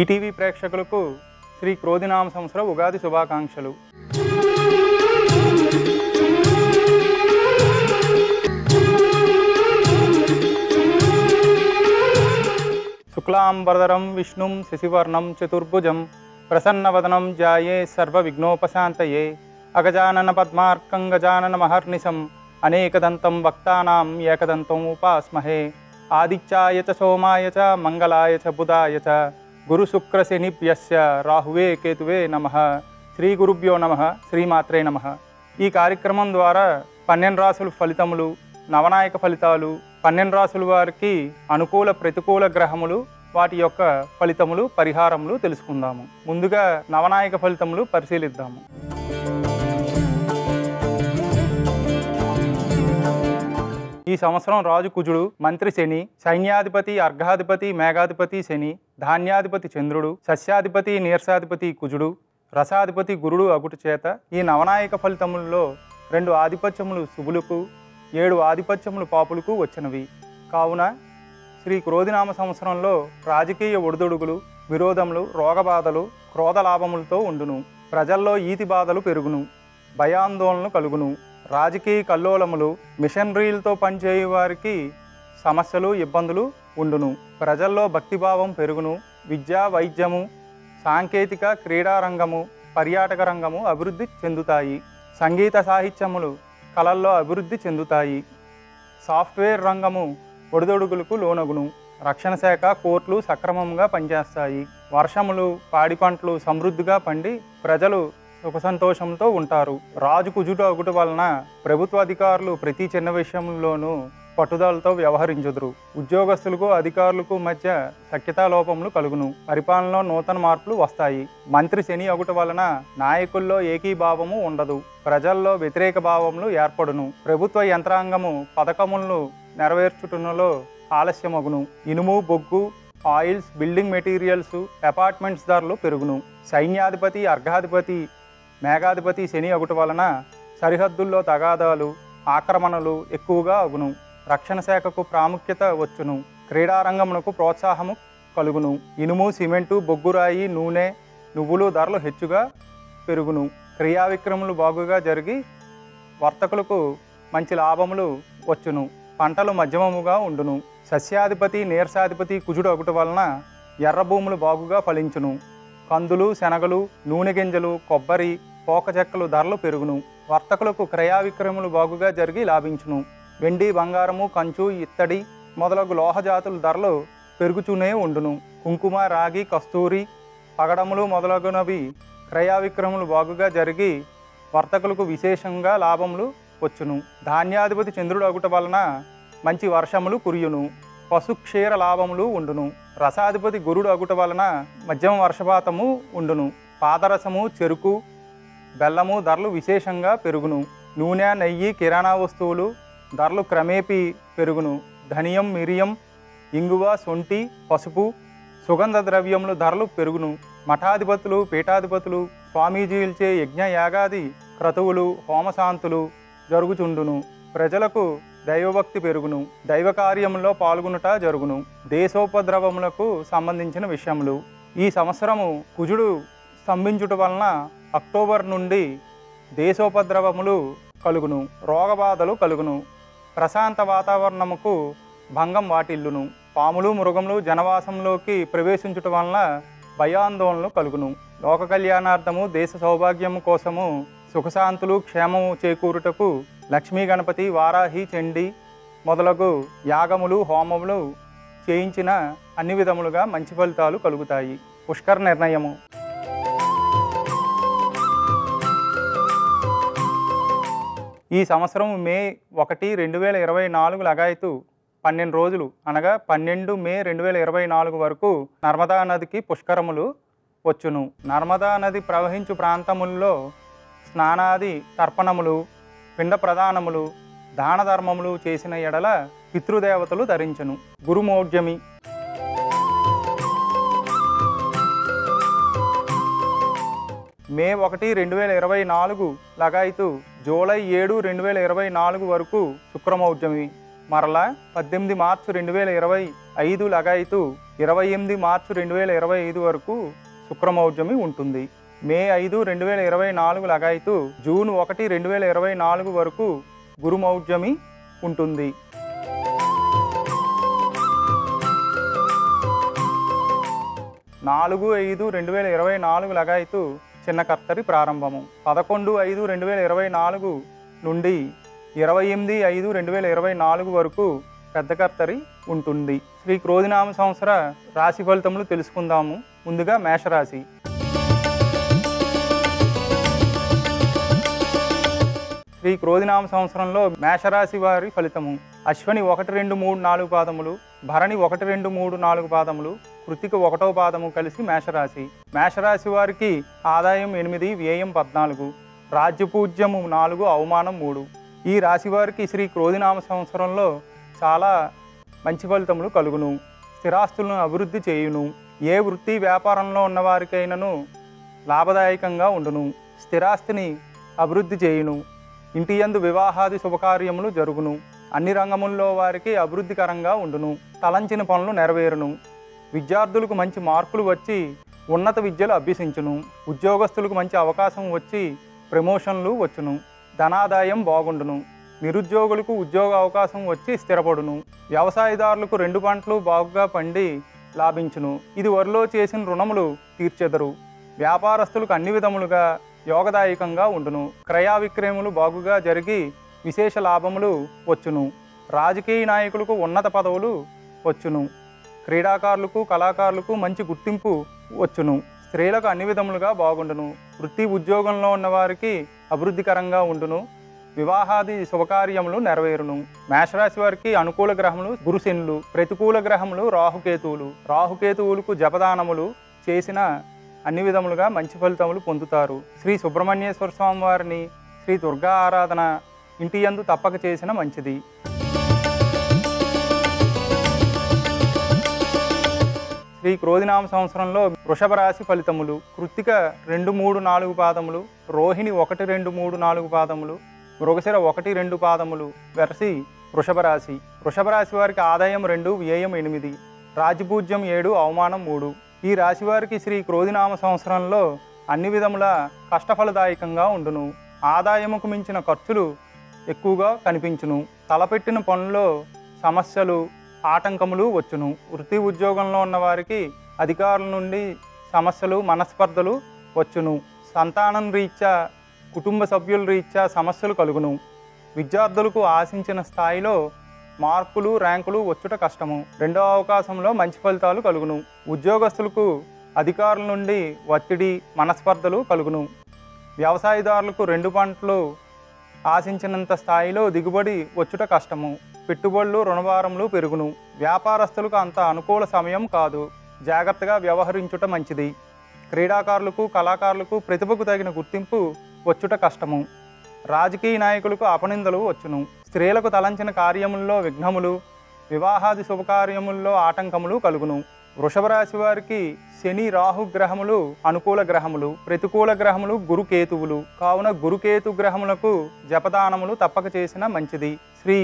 ETV ప్రేక్షకులకు శ్రీ క్రోధినామ సంవత్సర ఉగాది శుభాకాంక్షలు. శుక్లాంబరధరం విష్ణుం శశివర్ణం చతుర్భుజం ప్రసన్నవదనం ధ్యాయే సర్వవిఘ్నోపశాంతయే అగజానన పద్మార్కం గజానన మహర్నిశం అనేకదంతం భక్తానాం ఏకదంతం ఉపాస్మహే ఆదిత్యాయ చ సోమాయ చ మంగళాయ చ బుధాయ చ గురుశుక్రశనిభ్యస్య రాహువే కేతువే నమః. శ్రీ గురుభ్యో నమః. శ్రీమాత్రే నమః. ఈ కార్యక్రమం ద్వారా 12 రాసుల ఫలితములు, నవనాయక ఫలితాలు, 12 రాసుల వారికి అనుకూల ప్రతికూల గ్రహములు, వాటి యొక్క ఫలితములు, పరిహారములు తెలుసుకుందాము. ముందుగా నవనాయక ఫలితములు పరిశీలిద్దాము. ఈ సంవత్సరం రాజు కుజుడు, మంత్రి శని, సైన్యాధిపతి అర్ఘాధిపతి మేఘాధిపతి శని, ధాన్యాధిపతి చంద్రుడు, సస్యాధిపతి నీర్సాధిపతి కుజుడు, రసాధిపతి గురుడు అగుట చేత ఈ నవనాయక ఫలితములలో 2 ఆధిపత్యములు శుభులకు, 7 ఆధిపత్యములు పాపులకు వచ్చినవి. కావున శ్రీ క్రోధినామ సంవత్సరంలో రాజకీయ ఒడిదొడుగులు, విరోధములు, రోగబాధలు, క్రోధలాభములతో ఉండును. ప్రజల్లో ఈతి బాధలు పెరుగును, భయాందోళనలు కలుగును. రాజకీయ కల్లోలములు, మిషనరీలతో పనిచేయు వారికి సమస్యలు, ఇబ్బందులు ఉండును. ప్రజల్లో భక్తిభావం పెరుగును. విద్య, వైద్యము, సాంకేతిక, క్రీడారంగము, పర్యాటక రంగము అభివృద్ధి చెందుతాయి. సంగీత సాహిత్యములు, కళల్లో అభివృద్ధి చెందుతాయి. సాఫ్ట్వేర్ రంగము ఒడిదొడుగులకు లోనగును. రక్షణ శాఖ, కోర్టులు సక్రమంగా పనిచేస్తాయి. వర్షములు, పాడి పంటలు సమృద్ధిగా పండి ప్రజలు సుఖ సంతోషంతో ఉంటారు. రాజు కుజుడు అగుట వలన ప్రభుత్వ అధికారులు ప్రతి చిన్న విషయంలోనూ పట్టుదలతో వ్యవహరించుదురు. ఉద్యోగస్తులకు అధికారులకు మధ్య సఖ్యతాలోపములు కలుగును. పరిపాలనలో నూతన మార్పులు వస్తాయి. మంత్రి శని అగుట వలన నాయకుల్లో ఏకీభావము ఉండదు. ప్రజల్లో వ్యతిరేక భావములు ఏర్పడును. ప్రభుత్వ యంత్రాంగము పథకములను నెరవేర్చుటలో ఆలస్యమగును. ఇనుము, బొగ్గు, ఆయిల్స్, బిల్డింగ్ మెటీరియల్స్, అపార్ట్మెంట్స్ ధరలు పెరుగును. సైన్యాధిపతి అర్ఘాధిపతి మేఘాధిపతి శని అగుట వలన సరిహద్దుల్లో తగాదాలు, ఆక్రమణలు ఎక్కువగా అగును. రక్షణ శాఖకు ప్రాముఖ్యత వచ్చును. క్రీడారంగమునకు ప్రోత్సాహము కలుగును. ఇనుము, సిమెంటు, బొగ్గురాయి, నూనె, నువ్వులు ధరలు హెచ్చుగా పెరుగును. క్రియా విక్రములు బాగుగా జరిగి వర్తకులకు మంచి లాభములు వచ్చును. పంటలు మధ్యమముగా ఉండును. సస్యాధిపతి నీర్సాధిపతి కుజుడు అగుట వలన ఎర్ర భూములు బాగుగా ఫలించును. కందులు, శనగలు, నూనె గింజలు, కొబ్బరి, పోక చెక్కలు ధరలు పెరుగును. వర్తకులకు క్రయ విక్రయములు బాగుగా జరిగి లాభించును. వెండి, బంగారము, కంచు, ఇత్తడి మొదలగు లోహజాతుల ధరలు పెరుగుతూనే ఉండును. కుంకుమ, రాగి, కస్తూరి, పగడములు మొదలగునవి క్రయ విక్రయములు బాగుగా జరిగి వర్తకులకు విశేషంగా లాభములు వచ్చును. ధాన్యాధిపతి చంద్రుడు అగుట వలన మంచి వర్షములు కురియును. పశు క్షీర లాభములు ఉండును. రసాధిపతి గురుడు అగుట వలన మధ్యమ వర్షపాతము ఉండును. పాదరసము, చెరుకు, బెల్లము ధరలు విశేషంగా పెరుగును. నూనె, నెయ్యి, కిరాణా వస్తువులు ధరలు క్రమేపీ పెరుగును. ధనియం, మిరియం, ఇంగువ, సొంటి, పసుపు, సుగంధ ద్రవ్యములు ధరలు పెరుగును. మఠాధిపతులు, పీఠాధిపతులు, స్వామీజీలచే యజ్ఞ యాగాది క్రతువులు, హోమశాంతులు జరుగుచుండును. ప్రజలకు దైవభక్తి పెరుగును. దైవ కార్యములో పాల్గొనుట జరుగును. దేశోపద్రవములకు సంబంధించిన విషయములు. ఈ సంవత్సరము కుజుడు స్తంభించుట వలన అక్టోబర్ నుండి దేశోపద్రవములు కలుగును. రోగబాధలు కలుగును. ప్రశాంత వాతావరణముకు భంగం వాటిల్లును. పాములు, మృగములు జనవాసంలోకి ప్రవేశించుట వలన భయాందోళనలు కలుగును. లోక కళ్యాణార్థము, దేశ సౌభాగ్యము కోసము, సుఖశాంతులు, క్షేమము చేకూరుటకు లక్ష్మీ గణపతి, వారాహి, చండి మొదలగు యాగములు, హోమములు చేయించిన అన్ని విధములుగా మంచి ఫలితాలు కలుగుతాయి. పుష్కర నిర్ణయము. ఈ సంవత్సరం మే 1, 2024 లగాయతు 12 రోజులు అనగా 12 మే 2024 వరకు నర్మదా నదికి పుష్కరములు వచ్చును. నర్మదా నది ప్రవహించు ప్రాంతముల్లో స్నానాది తర్పణములు, పిండ ప్రదానములు, దాన ధర్మములు చేసిన ఎడల పితృదేవతలు ధరించును. గురుమౌఢ్యమి. మే 1, 2024 లగాయతు జూలై 7, 2024 వరకు శుక్రమౌఢ్యమి. మరలా 18 మార్చి 2025 లగాయితూ 28 మార్చి 2025 వరకు శుక్రమౌఢ్యమి ఉంటుంది. మే 5, 2024 లగాయితూ జూన్ 1, 2024 వరకు గురుమౌఢ్యమి ఉంటుంది. 4/5/2024 లగాయితూ చిన్న కర్తరి ప్రారంభము. 11/5/2024 నుండి 28/5/2024 వరకు పెద్ద కర్తరి ఉంటుంది. శ్రీ క్రోధినామ సంవత్సర రాశి ఫలితములు తెలుసుకుందాము. ముందుగా మేషరాశి. శ్రీ క్రోధినామ సంవత్సరంలో మేషరాశి వారి ఫలితము. అశ్వని 1, 2, 3, 4 పాదములు, భరణి 1, 2, 3, 4 పాదములు, కృతిక 1వ పాదము కలిసి మేషరాశి. మేషరాశి వారికి ఆదాయం 8, వ్యయం 14, రాజ్యపూజ్యము 4, అవమానం 3. ఈ రాశి వారికి శ్రీ క్రోధినామ సంవత్సరంలో చాలా మంచి ఫలితములు కలుగును. స్థిరాస్తులను అభివృద్ధి చేయును. ఏ వృత్తి వ్యాపారంలో ఉన్నవారికైనను లాభదాయకంగా ఉండును. స్థిరాస్తిని అభివృద్ధి చేయును. ఇంటి యందు వివాహాది శుభకార్యములు జరుగును. అన్ని రంగముల్లో వారికి అభివృద్ధికరంగా ఉండును. తలంచిన పనులు నెరవేరును. విద్యార్థులకు మంచి మార్కులు వచ్చి ఉన్నత విద్యలు అభ్యసించును. ఉద్యోగస్తులకు మంచి అవకాశం వచ్చి ప్రమోషన్లు వచ్చును. ధనాదాయం బాగుండును. నిరుద్యోగులకు ఉద్యోగ అవకాశం వచ్చి స్థిరపడును. వ్యవసాయదారులకు 2 పంటలు బాగుగా పండి లాభించును. ఇది వరిలో చేసిన రుణములు తీర్చెదరు. వ్యాపారస్తులకు అన్ని విధములుగా యోగదాయకంగా ఉండును. క్రయ విక్రయములు బాగుగా జరిగి విశేష లాభములు వచ్చును. రాజకీయ నాయకులకు ఉన్నత పదవులు వచ్చును. క్రీడాకారులకు కళాకారులకు మంచి గుర్తింపు వచ్చును. స్త్రీలకు అన్ని విధములుగా బాగుండును. వృత్తి ఉద్యోగంలో ఉన్నవారికి అభివృద్ధికరంగా ఉండును. వివాహాది శుభకార్యములు నెరవేరును. మేషరాశి వారికి అనుకూల గ్రహములు గురుశనులు, ప్రతికూల గ్రహములు రాహుకేతువులు. రాహుకేతువులకు జపదానములు చేసిన అన్ని విధములుగా మంచి ఫలితములు పొందుతారు. శ్రీ సుబ్రహ్మణ్యేశ్వర స్వామి వారిని, శ్రీ దుర్గా ఆరాధన ఇంటి యందు తప్పక చేసిన మంచిది. శ్రీ క్రోధినామ సంవత్సరంలో వృషభ రాశి ఫలితములు. కృత్తిక 2, 3, 4 పాదములు, రోహిణి 1, 2, 3, 4 పాదములు, మృగశిర 1, 2 పాదములు వెరసి వృషభ రాశి. వృషభ రాశి వారికి ఆదాయం 2, వ్యయం 8, రాజ్యపూజ్యం 7, అవమానం 3. ఈ రాశి వారికి శ్రీ క్రోధినామ సంవత్సరంలో అన్ని విధముల కష్టఫలదాయకంగా ఉండును. ఆదాయముకు మించిన ఖర్చులు ఎక్కువగా కనిపించును. తలపెట్టిన పనుల్లో సమస్యలు ఆటంకములు వచ్చును. వృత్తి ఉద్యోగంలో ఉన్నవారికి అధికారుల నుండి సమస్యలు మనస్పర్ధలు వచ్చును. సంతానం రీత్యా కుటుంబ సభ్యుల రీత్యా సమస్యలు కలుగును. విద్యార్థులకు ఆశించిన స్థాయిలో మార్కులు ర్యాంకులు వచ్చుట కష్టము. రెండవ అవకాశంలో మంచి ఫలితాలు కలుగును. ఉద్యోగస్తులకు అధికారుల నుండి ఒత్తిడి మనస్పర్ధలు కలుగును. వ్యవసాయదారులకు 2 పంటలు ఆశించినంత స్థాయిలో దిగుబడి వచ్చుట కష్టము. పెట్టుబడులు రుణభారములు పెరుగును. వ్యాపారస్తులకు అంత అనుకూల సమయం కాదు. జాగ్రత్తగా వ్యవహరించుట మంచిది. క్రీడాకారులకు కళాకారులకు ప్రతిభకు తగిన గుర్తింపు వచ్చుట కష్టము. రాజకీయ నాయకులకు అపనిందలు వచ్చును. స్త్రీలకు తలంచిన కార్యముల్లో విఘ్నములు, వివాహాది శుభకార్యముల్లో ఆటంకములు కలుగును. వృషభ రాశి వారికి శని రాహు గ్రహములు అనుకూల గ్రహములు, ప్రతికూల గ్రహములు గురుకేతువులు. కావున గురుకేతు గ్రహములకు జపదానములు తప్పక చేసిన మంచిది. శ్రీ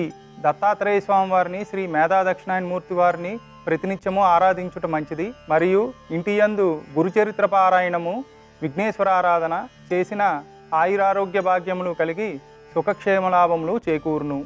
దత్తాత్రేయ స్వామి వారిని, శ్రీ మేధా దక్షిణాయనమూర్తి వారిని ప్రతినిత్యము ఆరాధించుట మంచిది. మరియు ఇంటి యందు గురుచరిత్ర పారాయణము, విఘ్నేశ్వర ఆరాధన చేసిన ఆయురారోగ్య భాగ్యములు కలిగి సుఖక్షేమ లాభములు చేకూరును.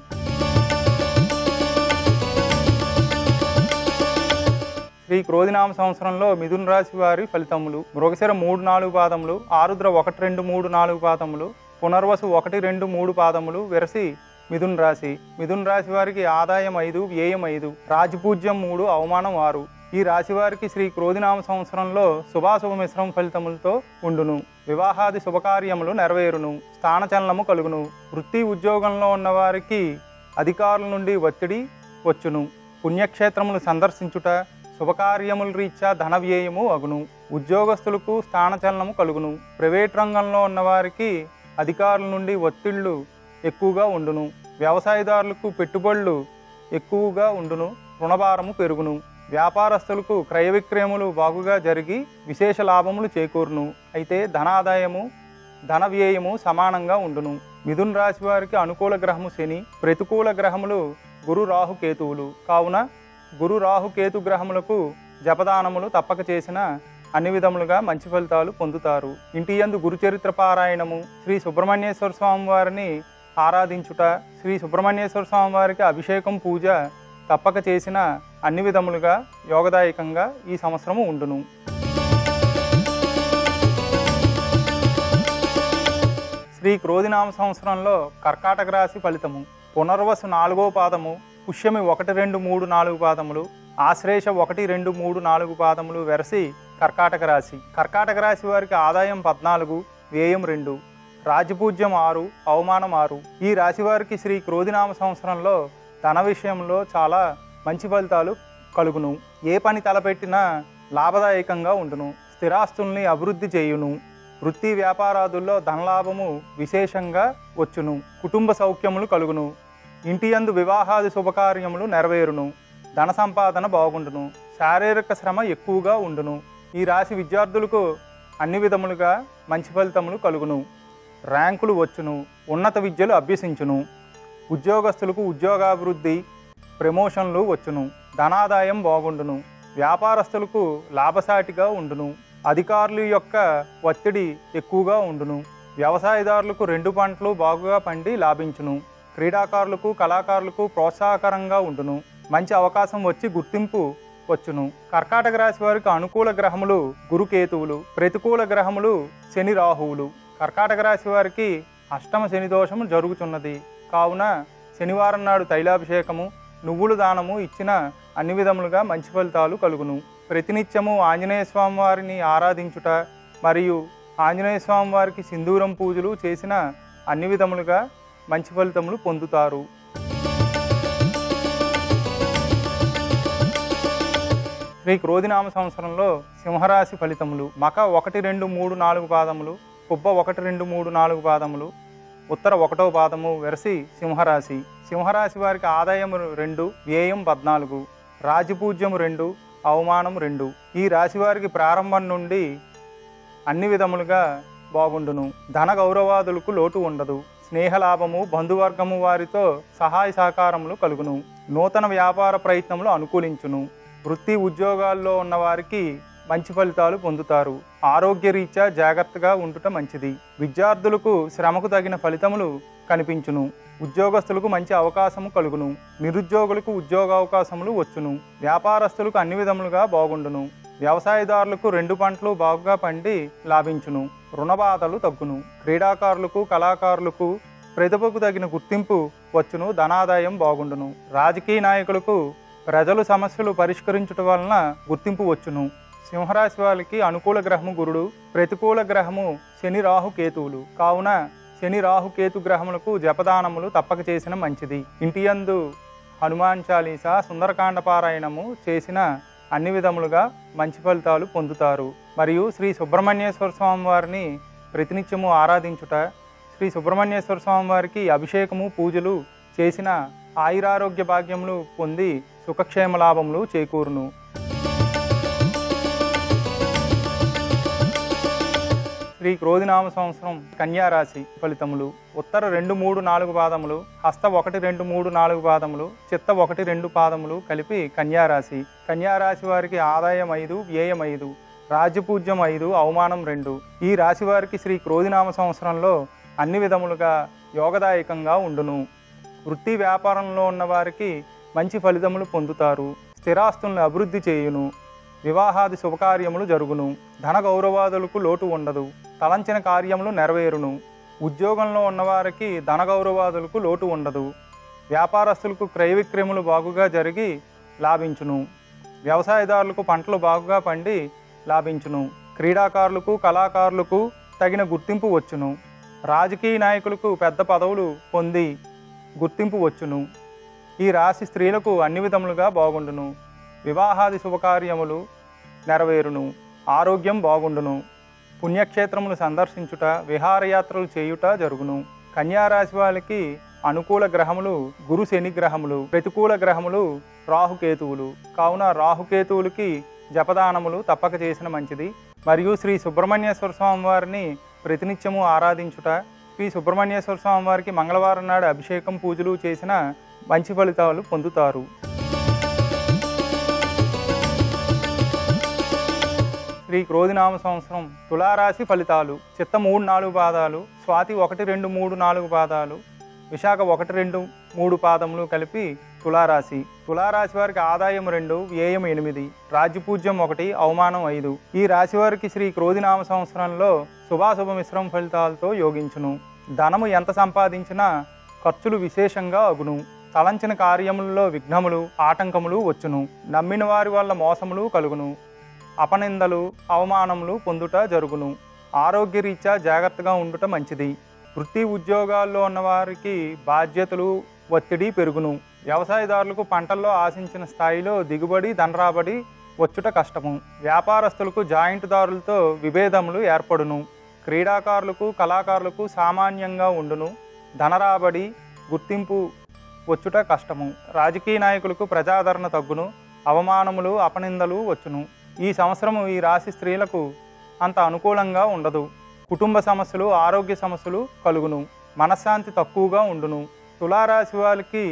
శ్రీ క్రోధినామ సంవత్సరంలో మిథున రాశి వారి ఫలితములు. మృగశిర 3, 4 పాదములు, ఆరుద్ర 1, 2, 3, 4 పాదములు, పునర్వసు 1, 2, 3 పాదములు వెరసి మిథున రాశి. మిథున రాశి వారికి ఆదాయం 5, వ్యయం 5, రాజపూజ్యం 3, అవమానం 6. ఈ రాశి వారికి శ్రీ క్రోధినామ సంవత్సరంలో శుభాశుభ మిశ్రమ ఫలితములతో ఉండును. వివాహాది శుభకార్యములు నెరవేరును. స్థానచలనము కలుగును. వృత్తి ఉద్యోగంలో ఉన్నవారికి అధికారుల నుండి ఒత్తిడి వచ్చును. పుణ్యక్షేత్రములు సందర్శించుట, శుభకార్యముల రీత్యా ధన వ్యయము అగును. ఉద్యోగస్తులకు స్థానచలనము కలుగును. ప్రైవేట్ రంగంలో ఉన్నవారికి అధికారుల నుండి ఒత్తిళ్లు ఎక్కువగా ఉండును. వ్యవసాయదారులకు పెట్టుబడులు ఎక్కువగా ఉండును. రుణభారము పెరుగును. వ్యాపారస్తులకు క్రయ విక్రయములు బాగుగా జరిగి విశేష లాభములు చేకూరును. అయితే ధనాదాయము ధన వ్యయము సమానంగా ఉండును. మిథున రాశి వారికి అనుకూల గ్రహము శని, ప్రతికూల గ్రహములు గురు రాహు కేతువులు. కావున గురు రాహు కేతు గ్రహములకు జపదానములు తప్పక చేసిన అన్ని విధములుగా మంచి ఫలితాలు పొందుతారు. ఇంటి యందు గురుచరిత్ర పారాయణము, శ్రీ సుబ్రహ్మణ్యేశ్వర స్వామి వారిని ఆరాధించుట, శ్రీ సుబ్రహ్మణ్యేశ్వర స్వామి వారికి అభిషేకం పూజ తప్పక చేసిన అన్ని విధములుగా యోగదాయకంగా ఈ సంవత్సరము ఉండును. శ్రీ క్రోధినామ సంవత్సరంలో కర్కాటక రాశి ఫలితము. పునర్వసు 4వ పాదము, పుష్యమి 1, 2, 3, 4 పాదములు, ఆశ్లేష 1, 2, 3, 4 పాదములు వెరసి కర్కాటక రాశి. కర్కాటక రాశి వారికి ఆదాయం 14, వ్యయం 2, రాజపూజ్యం 6, అవమానం 6. ఈ రాశి వారికి శ్రీ క్రోధినామ సంవత్సరంలో ధన విషయంలో చాలా మంచి ఫలితాలు కలుగును. ఏ పని తలపెట్టినా లాభదాయకంగా ఉండును. స్థిరాస్తుల్ని అభివృద్ధి చేయును. వృత్తి వ్యాపారాదుల్లో ధనలాభము విశేషంగా వచ్చును. కుటుంబ సౌఖ్యములు కలుగును. ఇంటి యందు వివాహాది శుభకార్యములు నెరవేరును. ధన సంపాదన బాగుండును. శారీరక శ్రమ ఎక్కువగా ఉండును. ఈ రాశి విద్యార్థులకు అన్ని విధములుగా మంచి ఫలితములు కలుగును. ర్యాంకులు వచ్చును. ఉన్నత విద్యలు అభ్యసించును. ఉద్యోగస్తులకు ఉద్యోగాభివృద్ధి, ప్రమోషన్లు వచ్చును. ధనాదాయం బాగుండును. వ్యాపారస్తులకు లాభసాటిగా ఉండును. అధికారుల యొక్క ఒత్తిడి ఎక్కువగా ఉండును. వ్యవసాయదారులకు 2 పంటలు బాగుగా పండి లాభించును. క్రీడాకారులకు కళాకారులకు ప్రోత్సాహకరంగా ఉండును. మంచి అవకాశం వచ్చి గుర్తింపు వచ్చును. కర్కాటక రాశి వారికి అనుకూల గ్రహములు గురుకేతువులు, ప్రతికూల గ్రహములు శని రాహువులు. కర్కాటక రాశి వారికి అష్టమ శని దోషము జరుగుతున్నది. కావున శనివారం నాడు తైలాభిషేకము, నువ్వులు దానము ఇచ్చిన అన్ని విధములుగా మంచి ఫలితాలు కలుగును. ప్రతినిత్యము ఆంజనేయ స్వామి వారిని ఆరాధించుట మరియు ఆంజనేయ స్వామి వారికి సింధూరం పూజలు చేసిన అన్ని విధములుగా మంచి ఫలితములు పొందుతారు. శ్రీ క్రోధినామ సంవత్సరంలో సింహరాశి ఫలితములు. మక 1, 2, 3, 4 పాదములు, పుబ్బ 1, 2, 3, 4 పాదములు, ఉత్తర 1వ పాదము వెరసి సింహరాశి. సింహరాశి వారికి ఆదాయం 2, వ్యయం 14, రాజపూజ్యం 2, అవమానం 2. ఈ రాశి వారికి ప్రారంభం నుండి అన్ని విధములుగా బాగుండును. ధన గౌరవాదులకు లోటు ఉండదు. స్నేహలాభము, బంధువర్గము వారితో సహాయ సహకారములు కలుగును. నూతన వ్యాపార ప్రయత్నములు అనుకూలించును. వృత్తి ఉద్యోగాల్లో ఉన్న వారికి మంచి ఫలితాలు పొందుతారు. ఆరోగ్యరీత్యా జాగ్రత్తగా ఉండుట మంచిది. విద్యార్థులకు శ్రమకు తగిన ఫలితములు కనిపించును. ఉద్యోగస్తులకు మంచి అవకాశము కలుగును. నిరుద్యోగులకు ఉద్యోగావకాశములు వచ్చును. వ్యాపారస్తులకు అన్ని విధములుగా బాగుండును. వ్యవసాయదారులకు 2 పంటలు బాగుగా పండి లాభించును. రుణబాధలు తగ్గును. క్రీడాకారులకు కళాకారులకు ప్రతిభకు తగిన గుర్తింపు వచ్చును. ధనాదాయం బాగుండును. రాజకీయ నాయకులకు ప్రజలు సమస్యలు పరిష్కరించుట వలన గుర్తింపు వచ్చును. సింహరాశి వారికి అనుకూల గ్రహము గురుడు, ప్రతికూల గ్రహము శని రాహు కేతువులు. కావున శని రాహు కేతు గ్రహములకు జపదానములు తప్పక చేసిన మంచిది. ఇంటి యందు హనుమాన్ చాలీసా, సుందరకాండ పారాయణము చేసిన అన్ని విధములుగా మంచి ఫలితాలు పొందుతారు. మరియు శ్రీ సుబ్రహ్మణ్యేశ్వర స్వామి వారిని ప్రతినిత్యము ఆరాధించుట, శ్రీ సుబ్రహ్మణ్యేశ్వర స్వామి వారికి అభిషేకము పూజలు చేసిన ఆయురారోగ్య భాగ్యములు పొంది సుఖక్షేమ లాభములు చేకూరును. శ్రీ క్రోధినామ సంవత్సరం కన్యారాశి ఫలితములు. ఉత్తర 2, 3, 4 పాదములు, హస్త 1, 2, 3, 4 పాదములు, చిత్త 1, 2 పాదములు కలిపి కన్యారాశి. కన్యారాశి వారికి ఆదాయం 5, వ్యయం 5, రాజపూజ్యం 5, అవమానం 2. ఈ రాశి వారికి శ్రీ క్రోధినామ సంవత్సరంలో అన్ని విధములుగా యోగదాయకంగా ఉండును. వృత్తి వ్యాపారంలో ఉన్న వారికి మంచి ఫలితములు పొందుతారు. స్థిరాస్తులను అభివృద్ధి చేయును. వివాహాది శుభకార్యములు జరుగును. ధన గౌరవాదులకు లోటు ఉండదు. తలంచిన కార్యములు నెరవేరును. ఉద్యోగంలో ఉన్నవారికి ధన గౌరవాదులకు లోటు ఉండదు. వ్యాపారస్తులకు క్రయ విక్రయములు బాగుగా జరిగి లాభించును. వ్యవసాయదారులకు పంటలు బాగుగా పండి లాభించును. క్రీడాకారులకు కళాకారులకు తగిన గుర్తింపు వచ్చును. రాజకీయ నాయకులకు పెద్ద పదవులు పొంది గుర్తింపు వచ్చును. ఈ రాశి స్త్రీలకు అన్ని విధములుగా బాగుండును. వివాహాది శుభకార్యములు నెరవేరును. ఆరోగ్యం బాగుండును. పుణ్యక్షేత్రములు సందర్శించుట, విహారయాత్రలు చేయుట జరుగును. కన్యారాశి వారికి అనుకూల గ్రహములు గురు శని గ్రహములు, ప్రతికూల గ్రహములు రాహుకేతువులు. కావున రాహుకేతువులకి జపదానములు తప్పక చేసిన మంచిది. మరియు శ్రీ సుబ్రహ్మణ్యేశ్వర స్వామి వారిని ప్రతినిత్యము ఆరాధించుట, శ్రీ సుబ్రహ్మణ్యేశ్వర స్వామి వారికి మంగళవారం నాడు అభిషేకం పూజలు చేసిన మంచి ఫలితాలు పొందుతారు. శ్రీ క్రోధినామ సంవత్సరం తులారాశి ఫలితాలు. చిత్త 3, 4 పాదాలు, స్వాతి 1, 2, 3, 4 పాదాలు, విశాఖ 1, 2, 3 పాదములు కలిపి తులారాశి. తులారాశి వారికి ఆదాయం 2, వ్యయం 8, రాజ్యపూజ్యం 1, అవమానం 5. ఈ రాశి వారికి శ్రీ క్రోధినామ సంవత్సరంలో శుభాశుభ మిశ్రమ ఫలితాలతో యోగించును. ధనము ఎంత సంపాదించినా ఖర్చులు విశేషంగా అగును. తలంచిన కార్యములలో విఘ్నములు, ఆటంకములు వచ్చును. నమ్మిన వారి వల్ల మోసములు కలుగును. అపనిందలు, అవమానములు పొందుట జరుగును. ఆరోగ్యరీత్యా జాగ్రత్తగా ఉండుట మంచిది. వృత్తి ఉద్యోగాల్లో ఉన్నవారికి బాధ్యతలు, ఒత్తిడి పెరుగును. వ్యవసాయదారులకు పంటల్లో ఆశించిన స్థాయిలో దిగుబడి, ధనరాబడి వచ్చుట కష్టము. వ్యాపారస్తులకు జాయింట్దారులతో విభేదములు ఏర్పడును. క్రీడాకారులకు, కళాకారులకు సామాన్యంగా ఉండును. ధనరాబడి, గుర్తింపు వచ్చుట కష్టము. రాజకీయ నాయకులకు ప్రజాదరణ తగ్గును. అవమానములు, అపనిందలు వచ్చును. ఈ సంవత్సరము ఈ రాశి స్త్రీలకు అంత అనుకూలంగా ఉండదు. కుటుంబ సమస్యలు, ఆరోగ్య సమస్యలు కలుగును. మనశ్శాంతి తక్కువగా ఉండును. తులారాశి వారికి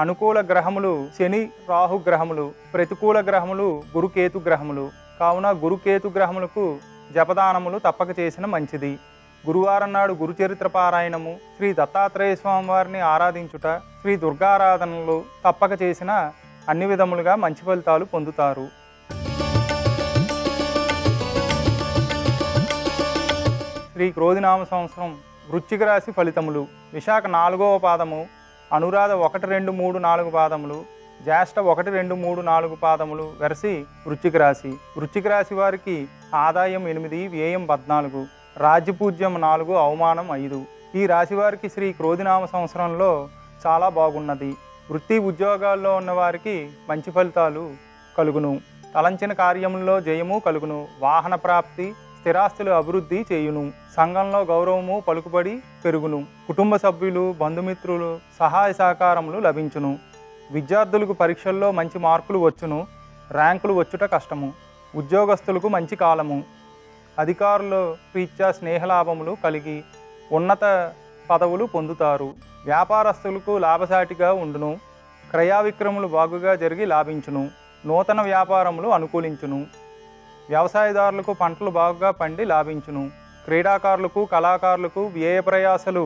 అనుకూల గ్రహములు శని, రాహు గ్రహములు, ప్రతికూల గ్రహములు గురుకేతు గ్రహములు. కావున గురుకేతు గ్రహములకు జపదానములు తప్పక చేసిన మంచిది. గురువారం నాడు గురుచరిత్ర పారాయణము, శ్రీ దత్తాత్రేయ స్వామి వారిని ఆరాధించుట, శ్రీ దుర్గారాధనలు తప్పక చేసిన అన్ని విధములుగా మంచి ఫలితాలు పొందుతారు. శ్రీ క్రోధినామ సంవత్సరం వృశ్చిక రాశి ఫలితములు. విశాఖ 4వ పాదము, అనురాధ 1, 2, 3, 4 పాదములు, జ్యేష్ఠ 1, 2, 3, 4 పాదములు వెరసి వృశ్చిక రాశి. వృశ్చిక రాశి వారికి ఆదాయం 8, వ్యయం 14, రాజ్యపూజ్యం 4, అవమానం 5. ఈ రాశి వారికి శ్రీ క్రోధినామ సంవత్సరంలో చాలా బాగున్నది. వృత్తి ఉద్యోగాల్లో ఉన్నవారికి మంచి ఫలితాలు కలుగును. తలంచిన కార్యముల్లో జయము కలుగును. వాహన ప్రాప్తి, స్థిరాస్తులు అభివృద్ధి చేయును. సంఘంలో గౌరవము, పలుకుబడి పెరుగును. కుటుంబ సభ్యులు, బంధుమిత్రులు సహాయ సహకారములు లభించును. విద్యార్థులకు పరీక్షల్లో మంచి మార్కులు వచ్చును. ర్యాంకులు వచ్చుట కష్టము. ఉద్యోగస్తులకు మంచి కాలము. అధికారుల రీత్యా స్నేహలాభములు కలిగి ఉన్నత పదవులు పొందుతారు. వ్యాపారస్తులకు లాభసాటిగా ఉండును. క్రయ విక్రములు బాగుగా జరిగి లాభించును. నూతన వ్యాపారములు అనుకూలించును. వ్యవసాయదారులకు పంటలు బాగా పండి లాభించును. క్రీడాకారులకు, కళాకారులకు వ్యయ ప్రయాసలు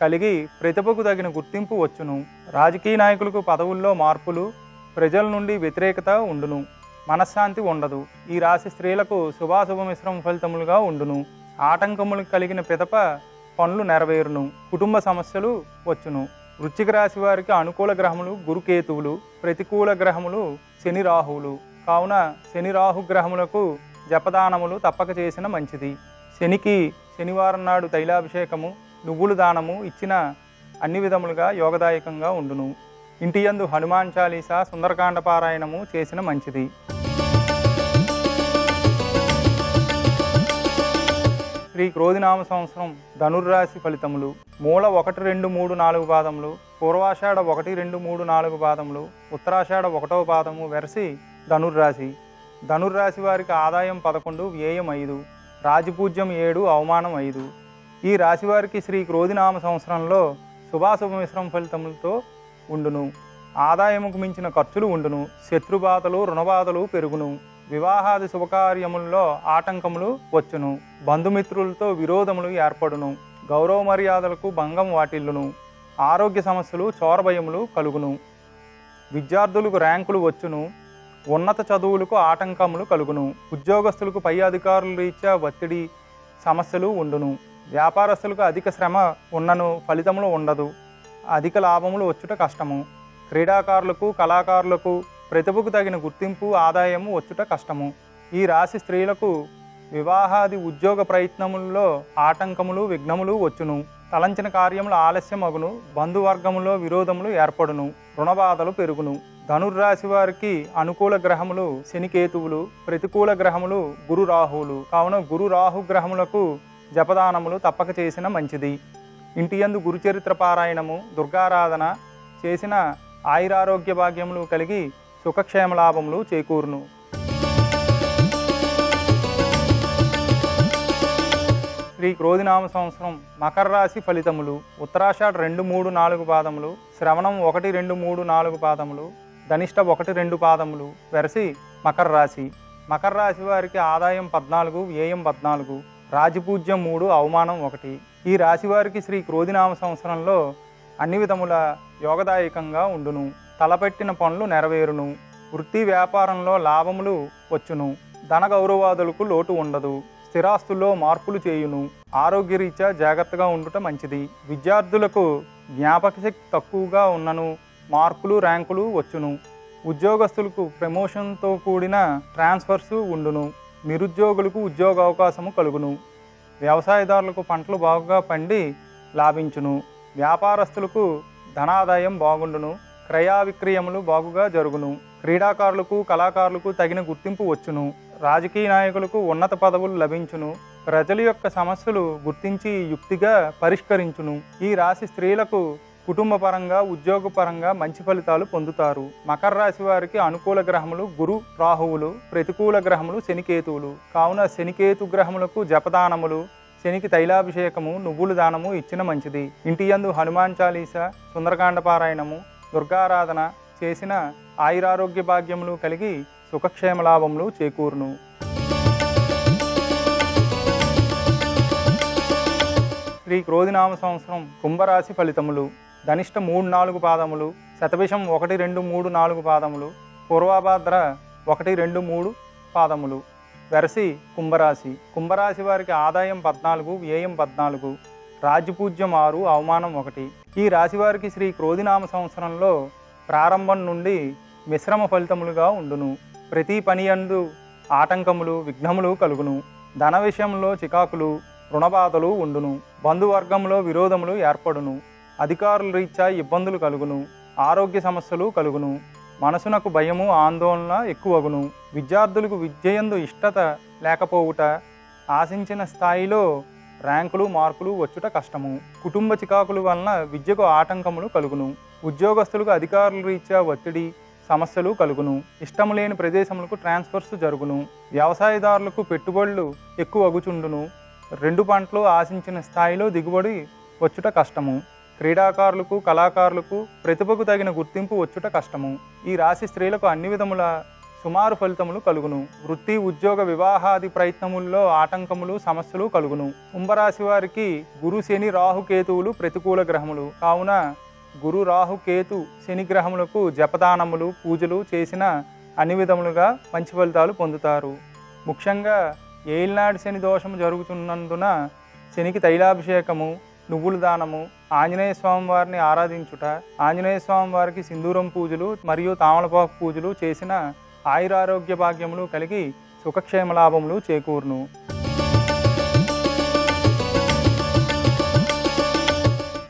కలిగి ప్రతిభకు తగిన గుర్తింపు వచ్చును. రాజకీయ నాయకులకు పదవుల్లో మార్పులు, ప్రజల నుండి వ్యతిరేకత ఉండును. మనశ్శాంతి ఉండదు. ఈ రాశి స్త్రీలకు శుభాశుభ మిశ్రమ ఫలితములుగా ఉండును. ఆటంకములు కలిగిన పిదప పనులు నెరవేరును. కుటుంబ సమస్యలు వచ్చును. వృశ్చిక రాశి వారికి అనుకూల గ్రహములు గురుకేతువులు, ప్రతికూల గ్రహములు శని, రాహువులు. కావున శని, రాహు గ్రహములకు జపదానములు తప్పక చేసిన మంచిది. శనికి శనివారం నాడు తైలాభిషేకము, నువ్వులు దానము ఇచ్చిన అన్ని విధములుగా యోగదాయకంగా ఉండును. ఇంటి యందు హనుమాన్ చాలీసా, సుందరకాండ పారాయణము చేసిన మంచిది. శ్రీ క్రోధినామ సంవత్సరం ధనుర్రాశి ఫలితములు. మూల 1, 2, 3, 4 పాదములు, పూర్వాషాఢ 1, 2, 3, 4 పాదములు, ఉత్తరాషాఢ 1వ పాదము వెరసి ధనుర్రాశి. ధనుర్రాశి వారికి ఆదాయం 11, వ్యయం 5, రాజపూజ్యం 7, అవమానం 5. ఈ రాశి వారికి శ్రీ క్రోధినామ సంవత్సరంలో శుభాశుభ మిశ్రమ ఫలితములతో ఉండును. ఆదాయముకు మించిన ఖర్చులు ఉండును. శత్రుబాధలు, రుణబాధలు పెరుగును. వివాహాది శుభకార్యముల్లో ఆటంకములు వచ్చును. బంధుమిత్రులతో విరోధములు ఏర్పడును. గౌరవ మర్యాదలకు భంగం వాటిల్లును. ఆరోగ్య సమస్యలు, చోరభయములు కలుగును. విద్యార్థులకు ర్యాంకులు వచ్చును. ఉన్నత చదువులకు ఆటంకములు కలుగును. ఉద్యోగస్తులకు పై అధికారుల రీత్యా ఒత్తిడి సమస్యలు ఉండును. వ్యాపారస్తులకు అధిక శ్రమ ఉన్నను ఫలితములు ఉండదు. అధిక లాభములు వచ్చుట కష్టము. క్రీడాకారులకు, కళాకారులకు ప్రతిభకు తగిన గుర్తింపు, ఆదాయము వచ్చుట కష్టము. ఈ రాశి స్త్రీలకు వివాహాది ఉద్యోగ ప్రయత్నముల్లో ఆటంకములు, విఘ్నములు వచ్చును. తలంచిన కార్యములు ఆలస్యం అగును. బంధువర్గములో విరోధములు ఏర్పడును. రుణబాధలు పెరుగును. ధనుర్రాశి వారికి అనుకూల గ్రహములు శనికేతువులు, ప్రతికూల గ్రహములు గురు, రాహువులు. కావున గురు, రాహు గ్రహములకు జపదానములు తప్పక చేసిన మంచిది. ఇంటి యందు గురుచరిత్ర పారాయణము, దుర్గారాధన చేసిన ఆయురారోగ్య భాగ్యములు కలిగి సుఖక్షేమ లాభములు చేకూరును. శ్రీ క్రోధినామ సంవత్సరం మకర రాశి ఫలితములు. ఉత్తరాషాఢ 2, 3, 4 పాదములు, శ్రవణం 1, 2, 3, 4 పాదములు, ధనిష్ట 1, 2 పాదములు. వెరసి మకర రాశి. మకర రాశి వారికి ఆదాయం 14, వ్యయం 14, రాజపూజ్యం 3, అవమానం 1. ఈ రాశి వారికి శ్రీ క్రోధినామ సంవత్సరంలో అన్ని విధముల యోగదాయకంగా ఉండును. తలపెట్టిన పనులు నెరవేరును. వృత్తి వ్యాపారంలో లాభములు వచ్చును. ధన గౌరవాదులకు లోటు ఉండదు. స్థిరాస్తుల్లో మార్పులు చేయును. ఆరోగ్యరీత్యా జాగ్రత్తగా ఉండుట మంచిది. విద్యార్థులకు జ్ఞాపకశక్తి తక్కువగా ఉన్నను మార్కులు ర్యాంకులు వచ్చును. ఉద్యోగస్తులకు ప్రమోషన్తో కూడిన ట్రాన్స్ఫర్స్ ఉండును. నిరుద్యోగులకు ఉద్యోగ అవకాశము కలుగును. వ్యవసాయదారులకు పంటలు బాగుగా పండి లాభించును. వ్యాపారస్తులకు ధనాదాయం బాగుండును. క్రయ విక్రయములు బాగుగా జరుగును. క్రీడాకారులకు కళాకారులకు తగిన గుర్తింపు వచ్చును. రాజకీయ నాయకులకు ఉన్నత పదవులు లభించును. ప్రజల యొక్క సమస్యలు గుర్తించి యుక్తిగా పరిష్కరించును. ఈ రాశి స్త్రీలకు కుటుంబపరంగా ఉద్యోగపరంగా మంచి ఫలితాలు పొందుతారు. మకర రాశి వారికి అనుకూల గ్రహములు గురు రాహువులు, ప్రతికూల గ్రహములు శనికేతువులు. కావున శనికేతు గ్రహములకు జపదానములు, శనికి తైలాభిషేకము, నువ్వుల దానము ఇచ్చిన మంచిది. ఇంటి యందు హనుమాన్ చాలీసా, సుందరకాండ పారాయణము, దుర్గారాధన చేసిన ఆయురారోగ్య భాగ్యములు కలిగి సుఖక్షేమ లాభములు చేకూరును. శ్రీ క్రోధినామ సంవత్సరం కుంభరాశి ఫలితములు. ధనిష్ట 3, 4 పాదములు, శతభిషం 1, 2, 3, 4 పాదములు, పూర్వభాద్ర 1, 2, 3 పాదములు. వెరసి కుంభరాశి. కుంభరాశి వారికి ఆదాయం 14, వ్యయం 14, రాజ్యపూజ్యం 6, అవమానం 1. ఈ రాశి వారికి శ్రీ క్రోధినామ సంవత్సరంలో ప్రారంభం నుండి మిశ్రమ ఫలితములుగా ఉండును. ప్రతి పని యందు ఆటంకములు విఘ్నములు కలుగును. ధన విషయంలో చికాకులు రుణబాధలు ఉండును. బంధువర్గంలో విరోధములు ఏర్పడును. అధికారుల రీత్యా ఇబ్బందులు కలుగును. ఆరోగ్య సమస్యలు కలుగును. మనసునకు భయము ఆందోళన ఎక్కువగును. విద్యార్థులకు విద్యయందు ఇష్టత లేకపోవుట, ఆశించిన స్థాయిలో ర్యాంకులు మార్కులు వచ్చుట కష్టము. కుటుంబ చికాకుల వలన విద్యకు ఆటంకములు కలుగును. ఉద్యోగస్తులకు అధికారుల రీత్యా ఒత్తిడి సమస్యలు కలుగును. ఇష్టము లేని ప్రదేశములకు ట్రాన్స్ఫర్స్ జరుగును. వ్యవసాయదారులకు పెట్టుబడులు ఎక్కువ అగుచుండును. 2 పంటలు ఆశించిన స్థాయిలో దిగుబడి వచ్చుట కష్టము. క్రీడాకారులకు కళాకారులకు ప్రతిభకు తగిన గుర్తింపు వచ్చుట కష్టము. ఈ రాశి స్త్రీలకు అన్ని విధముల సుమారు ఫలితములు కలుగును. వృత్తి ఉద్యోగ వివాహాది ప్రయత్నముల్లో ఆటంకములు సమస్యలు కలుగును. కుంభరాశి వారికి గురు శని రాహుకేతువులు ప్రతికూల గ్రహములు. కావున గురు రాహుకేతు శని గ్రహములకు జపదానములు పూజలు చేసిన అన్ని విధములుగా మంచి ఫలితాలు పొందుతారు. ముఖ్యంగా ఏలినాటి శని దోషము జరుగుతున్నందున శనికి తైలాభిషేకము, నువ్వుల దానము, ఆంజనేయ స్వామి వారిని ఆరాధించుట, ఆంజనేయ స్వామి వారికి సింధూరం పూజలు మరియు తామలపాకు పూజలు చేసిన ఆయురారోగ్య భాగ్యములు కలిగి సుఖక్షేమ లాభములు చేకూరును.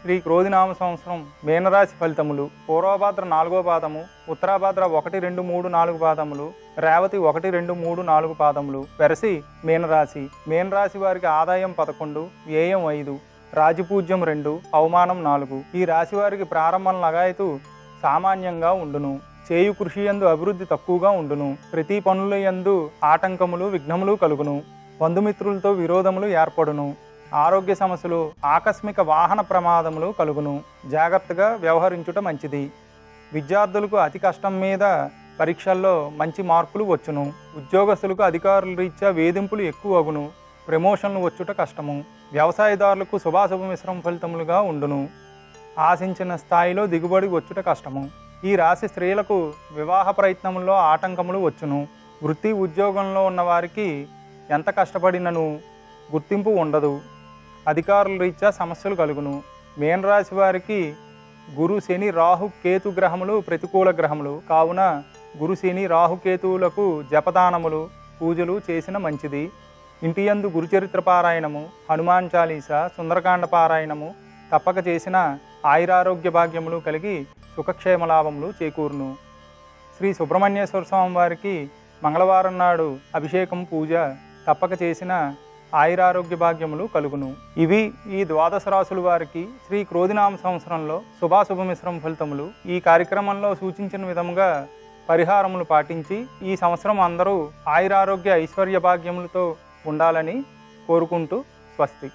శ్రీ క్రోధినామ సంవత్సరం మీనరాశి ఫలితములు. పూర్వభాద్ర 4వ పాదము, ఉత్తరాభాద్ర 1, 2, 3, 4 పాదములు, రేవతి 1, 2, 3, 4 పాదములు. వెరసి మీనరాశి. మీనరాశి వారికి ఆదాయం 11, వ్యయం 5, రాజపూజ్యం 2, అవమానం 4. ఈ రాశి వారికి ప్రారంభం లగాయతు సామాన్యంగా ఉండును. చేయు కృషి యందు అభివృద్ధి తక్కువగా ఉండును. ప్రతి పనుల యందు ఆటంకములు విఘ్నములు కలుగును. బంధుమిత్రులతో విరోధములు ఏర్పడును. ఆరోగ్య సమస్యలు ఆకస్మిక వాహన ప్రమాదములు కలుగును. జాగ్రత్తగా వ్యవహరించుట మంచిది. విద్యార్థులకు అతి కష్టం మీద పరీక్షల్లో మంచి మార్కులు వచ్చును. ఉద్యోగస్తులకు అధికారుల రీత్యా వేధింపులు ఎక్కువ అగును. ప్రమోషన్లు వచ్చుట కష్టము. వ్యవసాయదారులకు శుభాశుభ మిశ్రమ ఫలితములుగా ఉండును. ఆశించిన స్థాయిలో దిగుబడి వచ్చుట కష్టము. ఈ రాశి స్త్రీలకు వివాహ ప్రయత్నముల్లో ఆటంకములు వచ్చును. వృత్తి ఉద్యోగంలో ఉన్న వారికి ఎంత కష్టపడినను గుర్తింపు ఉండదు. అధికారుల రీత్యా సమస్యలు కలుగును. మీనరాశి వారికి గురు శని రాహు కేతు గ్రహములు ప్రతికూల గ్రహములు. కావున గురు శని రాహుకేతువులకు జపదానములు పూజలు చేసిన మంచిది. ఇంటి యందు గురుచరిత్ర పారాయణము, హనుమాన్ చాలీసా, సుందరకాండ పారాయణము తప్పక చేసిన ఆయురారోగ్య భాగ్యములు కలిగి సుఖక్షేమ లాభములు చేకూరును. శ్రీ సుబ్రహ్మణ్యేశ్వర స్వామి వారికి మంగళవారం నాడు అభిషేకం పూజ తప్పక చేసిన ఆయురారోగ్య భాగ్యములు కలుగును. ఇవి ఈ 12 రాశుల వారికి శ్రీ క్రోధినామ సంవత్సరంలో శుభాశుభ మిశ్రమ ఫలితములు. ఈ కార్యక్రమంలో సూచించిన విధముగా పరిహారములు పాటించి ఈ సంవత్సరం అందరూ ఆయురారోగ్య ఐశ్వర్య భాగ్యములతో ఉండాలని కోరుకుంటూ స్వస్తి.